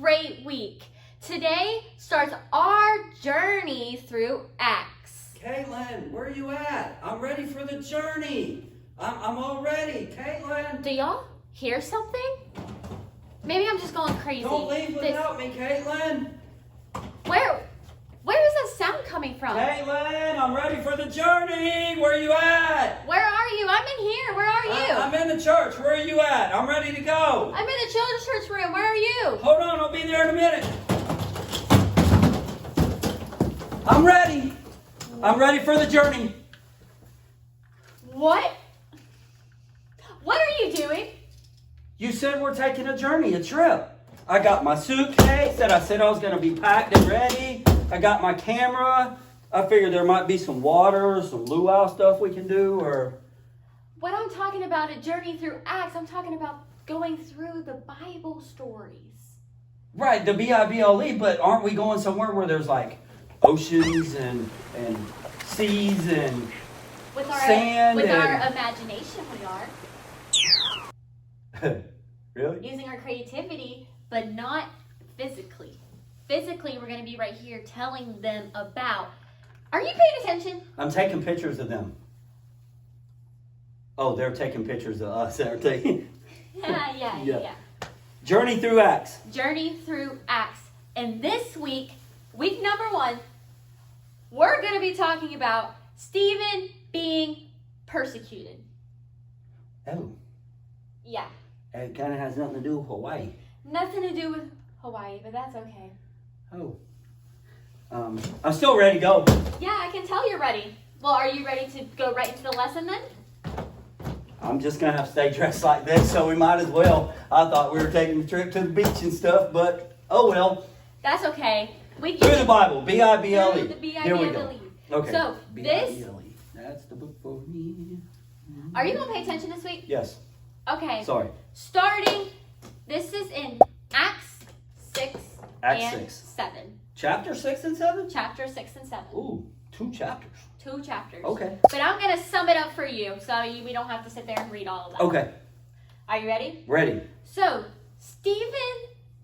great week. Today starts our journey through Acts. Caitlin, where are you at? I'm ready for the journey. I'm all ready, Caitlin. Do y'all hear something? Maybe I'm just going crazy. Don't leave without me, Caitlin. Where is that sound coming from? Caitlin, I'm ready for the journey. Where are you at? Where are you? I'm in here. Where are you? I'm in the church. Where are you at? I'm ready to go. I'm in the children's church room. Where are you? Hold on, I'll be there in a minute. I'm ready. I'm ready for the journey. What? What are you doing? You said we're taking a journey, a trip. I got my suitcase that I said I was going to be packed and ready. I got my camera. I figured there might be some water, some luau stuff we can do, or... When I'm talking about a journey through Acts, I'm talking about going through the Bible stories. Right, the Bible, but aren't we going somewhere where there's like oceans and seas and sand? With our imagination, we are. Really? Using our creativity, but not physically. Physically, we're going to be right here telling them about... Are you paying attention? I'm taking pictures of them. Oh, they're taking pictures of us, aren't they? Yeah. Journey through Acts. Journey through Acts. And this week, week number 1, we're going to be talking about Stephen being persecuted. Oh. Yeah. It kind of has nothing to do with Hawaii. Nothing to do with Hawaii, but that's okay. Oh. I'm still ready to go. Yeah, I can tell you're ready. Well, are you ready to go right into the lesson then? I'm just going to have to stay dressed like this, so we might as well. I thought we were taking a trip to the beach and stuff, but oh well. That's okay. We Through the Bible, B-I-B-L-E. Through the B-I-B-L-E. Here we go. Okay. So, B-I-B-L-E. That's the book for me. Are you going to pay attention this week? Yes. Okay. Sorry. Starting, this is in Acts 6 Acts and 6. 7. Chapter 6 and 7? Chapter 6 and 7. Ooh, 2 chapters. 2 chapters. Okay. But I'm going to sum it up for you so we don't have to sit there and read all of that. Okay. Are you ready? Ready. So, Stephen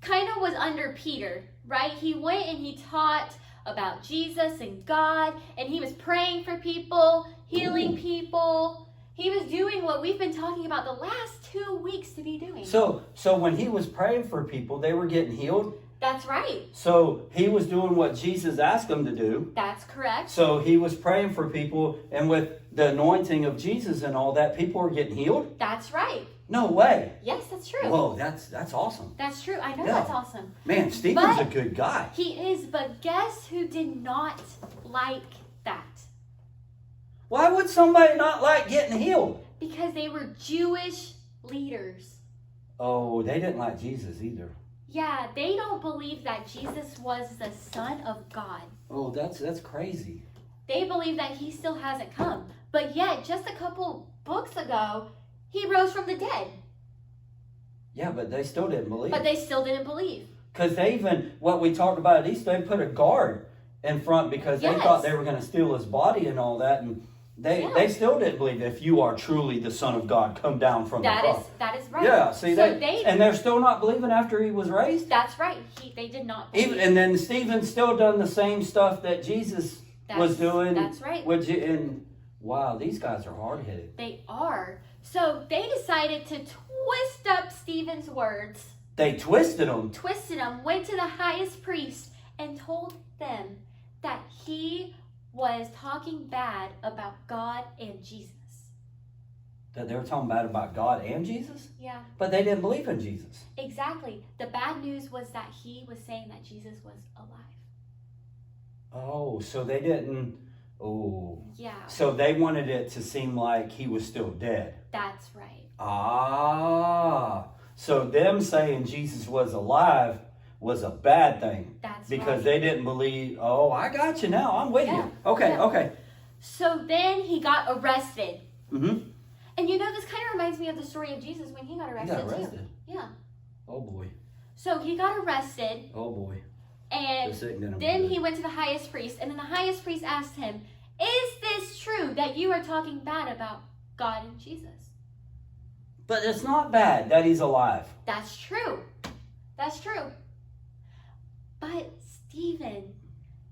kind of was under Peter, right? He went and he taught about Jesus and God, and he was praying for people, healing people. He was doing what we've been talking about the last 2 weeks to be doing. So when he was praying for people, they were getting healed? That's right. So he was doing what Jesus asked him to do. That's correct. So he was praying for people, and with the anointing of Jesus and all that, people were getting healed? That's right. No way. Yes, that's true. Whoa, that's awesome. That's true. I know Yeah. that's awesome. Man, Stephen's But a good guy. He is, but guess who did not like that? Why would somebody not like getting healed? Because they were Jewish leaders. Oh, they didn't like Jesus either. Yeah, they don't believe that Jesus was the Son of God. Oh, that's crazy. They believe that he still hasn't come. But yet, just a couple books ago, he rose from the dead. Yeah, but they still didn't believe. But they still didn't believe. Because they even, what we talked about at Easter, they put a guard in front because they Yes. thought they were going to steal his body and all that. And they still didn't believe if you are truly the Son of God, come down from the cross. That is right. Yeah, see, so and they're still not believing after he was raised? That's right. They did not believe. And then Stephen's still done the same stuff that Jesus was doing. That's right. And wow, these guys are hard-headed. They are. So they decided to twist up Stephen's words. They twisted them. Went to the highest priest and told them that he was talking bad about God and Jesus. That they were talking bad about God and Jesus? Yeah. But they didn't believe in Jesus. Exactly. The bad news was that he was saying that Jesus was alive. Oh, so they didn't... Oh. Yeah. So they wanted it to seem like he was still dead. That's right. Ah. So them saying Jesus was alive was a bad thing. That's because right. they didn't believe, oh, I got you now. I'm with you. Okay, okay. So then he got arrested. Mm-hmm. And you know, this kind of reminds me of the story of Jesus when he got arrested, He got arrested? too. Yeah. Oh, boy. So he got arrested. Oh, boy. And then he went to the highest priest. And then the highest priest asked him, is this true that you are talking bad about God and Jesus? But it's not bad that he's alive. That's true. That's true. But Stephen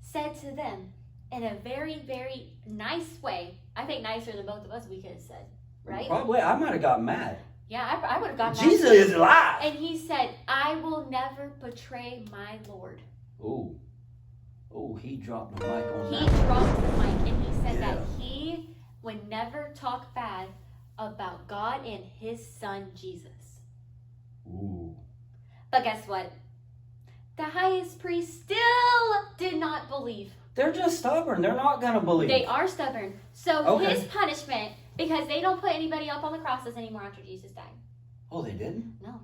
said to them in a very, very nice way, I think nicer than both of us we could have said, right? Probably. I might have got mad. Yeah, I would have gotten Jesus mad. is alive. And he said, I will never betray my Lord. Oh, he dropped the mic on He that. dropped the mic and he said Yeah. that he would never talk bad about God and his son Jesus. Ooh. But guess what? The highest priest still did not believe. They're just stubborn. They're not going to believe. They are stubborn. So Okay. his punishment, because they don't put anybody up on the crosses anymore after Jesus died. Oh, they didn't? No.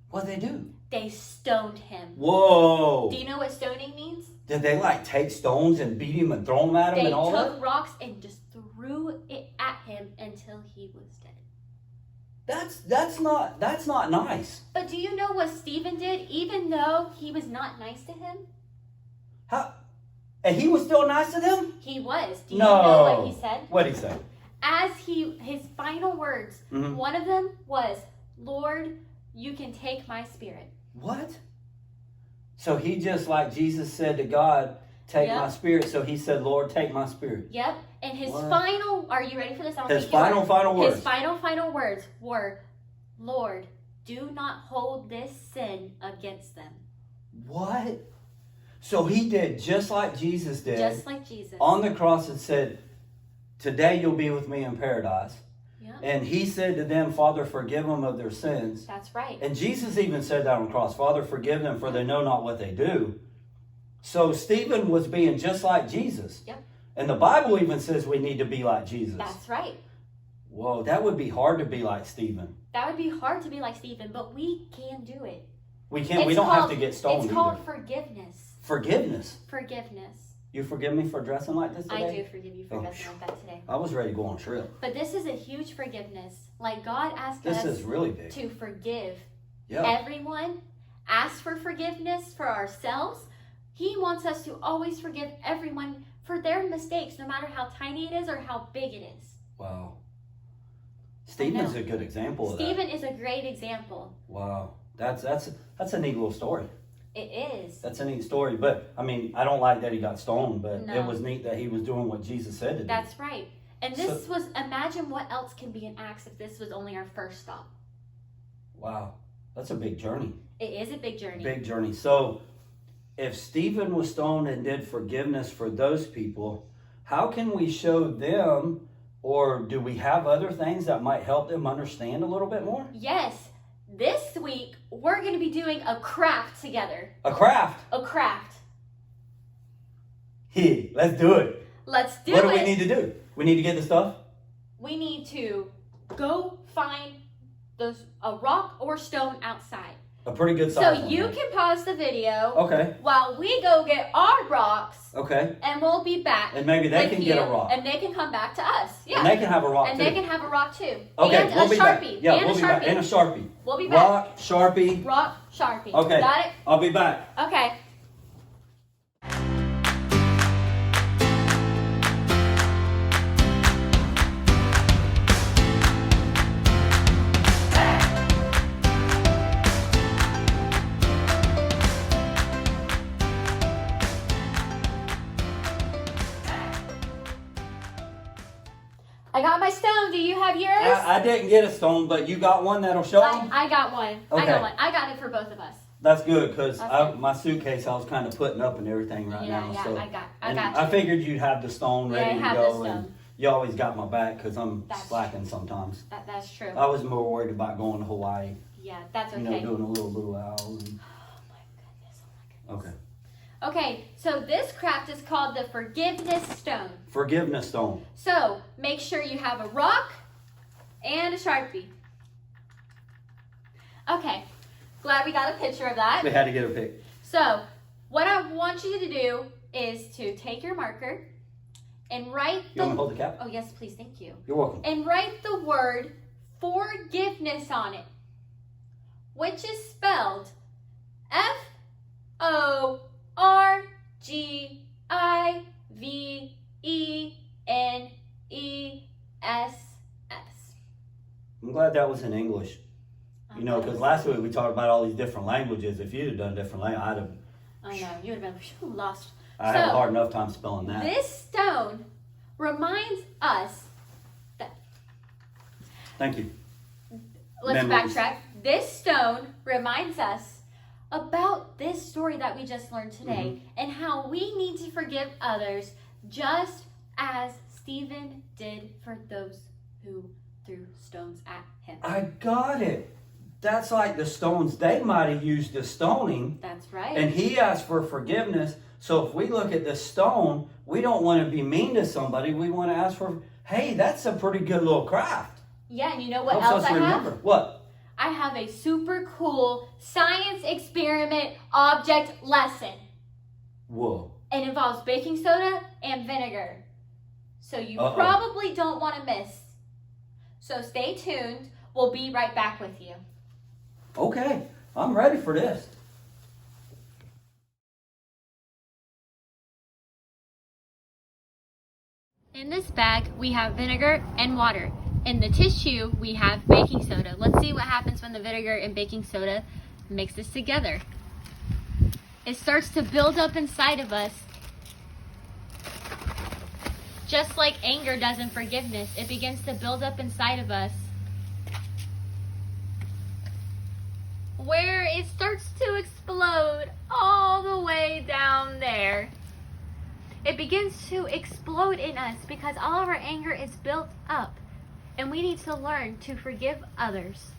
What'd they do? They stoned him. Whoa. Do you know what stoning means? Did they like take stones and beat him and throw them at him They and all took that? rocks and just threw it at him until he was dead. That's not nice. But do you know what Stephen did, even though he was not nice to him? How? And he was still nice to them? He was. Do you No. know what he said? What'd he say? As his final words, one of them was, Lord, you can take my spirit. What? So he just like Jesus said to God, take my spirit. So he said, Lord, take my spirit. Yep. And his What? final, are you ready for this? His final words. His final words were, Lord, do not hold this sin against them. What? So he did just like Jesus did. Just like Jesus. On the cross and said, today you'll be with me in paradise. Yep. And he said to them, Father, forgive them of their sins. That's right. And Jesus even said that on the cross, Father, forgive them for they know not what they do. So Stephen was being just like Jesus. Yep. And the Bible even says we need to be like Jesus. That's right. Whoa, that would be hard to be like Stephen. That would be hard to be like Stephen, but we can do it. We can't. We don't have to get stoned It's called either. forgiveness. Forgiveness. Forgiveness. You forgive me for dressing like this today? I do forgive you for dressing like that today. I was ready to go on a trip. But this is a huge forgiveness. Like God asked This us is really big. to forgive Yeah. everyone. Ask for forgiveness for ourselves. He wants us to always forgive everyone for their mistakes, no matter how tiny it is or how big it is. Wow. Stephen's a good example of that. Stephen is a great example. Wow. That's a neat little story. It is. That's a neat story. But, I mean, I don't like that he got stoned, but No. it was neat that he was doing what Jesus said to do. That's right. And this was, imagine what else can be in Acts if this was only our first stop. Wow. That's a big journey. It is a big journey. Big journey. So, if Stephen was stoned and did forgiveness for those people, how can we show them, or do we have other things that might help them understand a little bit more? Yes. This week, we're going to be doing a craft together. A craft. A craft. Hey, let's do it. Let's do it. What do we need to do? We need to get the stuff? We need to go find a rock or stone outside. A pretty good size So one, you right? can pause the video Okay. while we go get our rocks, Okay. and we'll be back. And maybe they with can get you, a rock. and they can come back to us. Yeah. And they can have a rock And too. they can have a rock too. Okay, and we'll a be Sharpie. back. Yeah, and we'll a be Sharpie. back. And a Sharpie. We'll be back. Rock, Sharpie. Rock, Sharpie. Okay. Got it? I'll be back. Okay. I got my stone. Do you have yours? I didn't get a stone, but you got one that'll show them? I got one. I Okay. got one. I got it for both of us. That's good, because Okay. my suitcase I was kind of putting up and everything right now. Yeah, So I got and you. I figured you'd have the stone Yeah, I ready to have the go. stone. And you always got my back because I'm That's slacking sometimes. That's true. I was more worried about going to Hawaii. Yeah, that's okay. You know, doing a little luau. And, Oh my goodness. Oh my goodness. okay. Okay, so this craft is called the forgiveness stone. Forgiveness stone. So make sure you have a rock and a Sharpie. Okay, glad we got a picture of that. We had to get a pic. So what I want you to do is to take your marker and write You want me to hold the cap? Oh yes, please, thank you. You're welcome. And write the word forgiveness on it, which is spelled Forgiveness. I'm glad that was in English. You know, because last week we talked about all these different languages. If you'd have done different language, I know, you would have been lost. I have a hard enough time spelling that. This stone reminds us that... Thank you. Let's Memories. backtrack. This stone reminds us about this story that we just learned today and how we need to forgive others just as Stephen did for those who threw stones at him. I got it. That's like the stones they might have used to stoning. That's right. And he asked for forgiveness. So if we look at this stone, we don't want to be mean to somebody. We want to ask for, hey, that's a pretty good little craft. Yeah, and you know what Helps else us I remember. have? What? I have a super cool science experiment object lesson. Whoa. It involves baking soda and vinegar. So you Uh-oh. probably don't want to miss. So stay tuned. We'll be right back with you. Okay, I'm ready for this. In this bag, we have vinegar and water. In the tissue, we have baking soda. Let's see what happens when the vinegar and baking soda mixes together. It starts to build up inside of us. Just like anger does in forgiveness, it begins to build up inside of us, where it starts to explode all the way down there. It begins to explode in us because all of our anger is built up, and we need to learn to forgive others.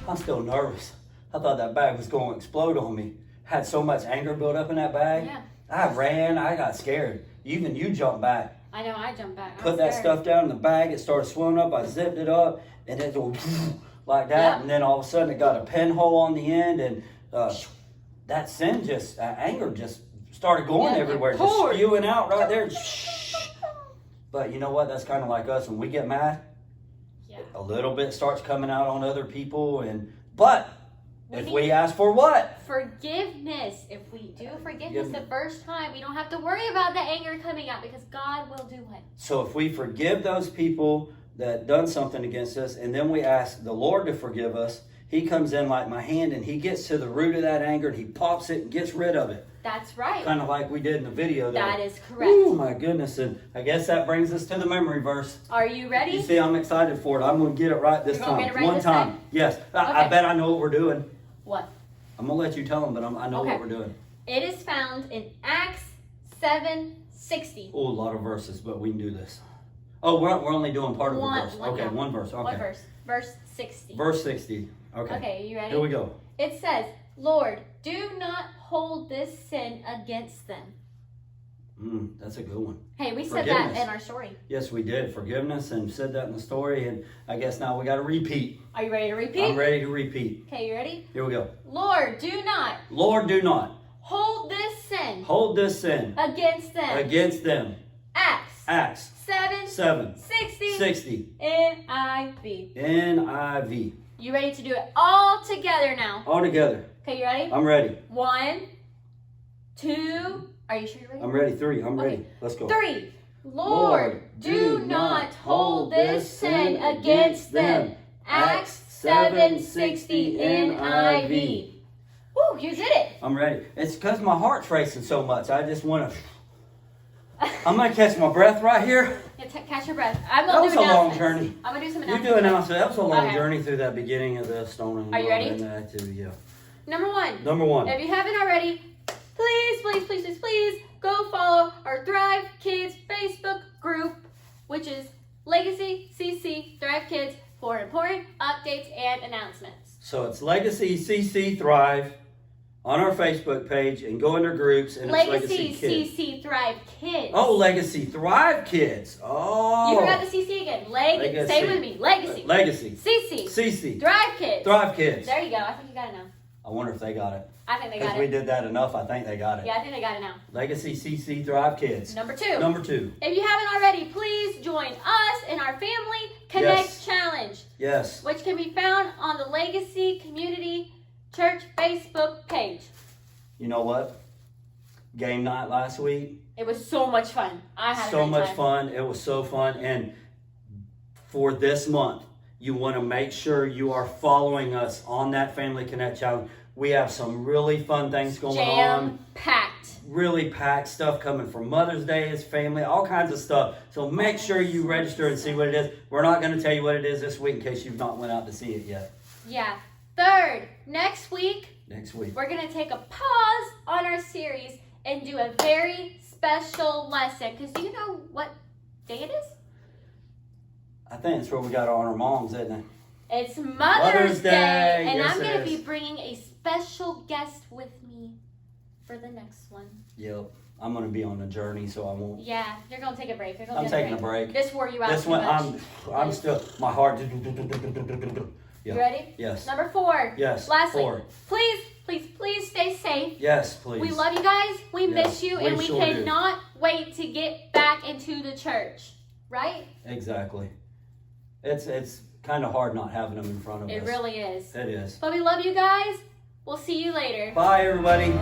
I'm still nervous. I thought that bag was going to explode on me. Had so much anger built up in that bag. Yeah. I ran. I got scared. Even you jumped back. I know, I jumped back. Put that stuff down in the bag. It started swelling up. I zipped it up, and it went like that. Yeah. And then all of a sudden, it got a pinhole on the end, and that sin anger just started going everywhere, just spewing out right there. But you know what? That's kind of like us when we get mad. Yeah. A little bit starts coming out on other people, but if we ask for what? Forgiveness. If we do forgiveness the first time, we don't have to worry about the anger coming out because God will do it. So if we forgive those people that done something against us, and then we ask the Lord to forgive us, He comes in like my hand and He gets to the root of that anger and He pops it and gets rid of it. That's right. Kind of like we did in the video there. That is correct. Oh my goodness. And I guess that brings us to the memory verse. Are you ready? You see, I'm excited for it. I'm going to get it right this You're time. gonna get it right One this time. time? Yes. Okay. I bet I know what we're doing. What? I'm going to let you tell them, but I know Okay. what we're doing. It is found in Acts 7:60. Oh, a lot of verses, but we can do this. Oh, we're only doing part of a verse. Okay, yeah. one verse. Okay. One verse. Verse 60. Verse 60. Okay. Okay, you ready? Here we go. It says, Lord, do not hold this sin against them. That's a good one. Hey, we said that Forgiveness. in our story. Yes, we did. Forgiveness, and said that in the story, and I guess now we got to repeat. Are you ready to repeat? I'm ready to repeat. Okay, you ready? Here we go. Lord, do not Lord, do not hold this sin hold this sin against them. against them. Acts Acts 7:60 60 NIV. NIV. You ready to do it all together now? All together. Okay, you ready? I'm ready. 1, 2. Are you sure you're ready? I'm ready. 3. I'm ready. Okay. Let's go. 3. Lord, do not hold this sin against them. Acts 7:60 NIV. Woo, you did it. I'm ready. It's because my heart's racing so much. I just want to. I'm going to catch my breath right here. Yeah, catch your breath. I'm That gonna was do a long announcements. journey. I'm gonna do some You announcements. do announcement. That was a long Okay. journey through that beginning of the stoning. Are you ready? And that too, yeah. Number 1. Number 1. If you haven't already, please go follow our Thrive Kidz Facebook group, which is Legacy CC Thrive Kidz, for important updates and announcements. So it's Legacy CC Thrive on our Facebook page, and go under groups, and Legacy it's Legacy Kids. CC Thrive Kidz. Oh, Legacy Thrive Kids. Oh. You forgot the CC again. Legacy. Say it with me. Legacy. Legacy. CC. CC. Thrive Kidz. Thrive Kids. There you go. I think you got it now. I wonder if they got it. I think they got Because we it. did that enough, I think they got it. Yeah, I think they got it now. Legacy CC Thrive Kids. Number 2. Number 2. If you haven't already, please join us in our Family Connect Yes. Challenge, Yes. which can be found on the Legacy Community church Facebook page. You know what? Game night last week. It was so much fun. I had So a great much time. fun. It was so fun. And for this month, you want to make sure you are following us on that Family Connect Challenge. We have some really fun things going on. Jam-packed. Really packed stuff coming for Mother's Day, as family, all kinds of stuff. So make sure you register and see what it is. We're not going to tell you what it is this week in case you've not went out to see it yet. Yeah. Third, next week, We're going to take a pause on our series and do a very special lesson. Because do you know what day it is? I think it's where we got to honor moms, isn't it? It's Mother's Day. And Yes, I'm it going to is. be bringing a special guest with me for the next one. Yep. I'm going to be on a journey, so I won't. Yeah, you're going to take a break. You're gonna I'm get taking a break. This wore you out This too one, much. I'm still, my heart. You ready? Yes. Number 4. Yes. Lastly, 4. please stay safe. Yes, please. We love you guys. We Yeah, miss you. we And we sure do. cannot wait to get back into the church. Right? Exactly. It's kind of hard not having them in front of us. It really is. It is. But we love you guys. We'll see you later. Bye, everybody.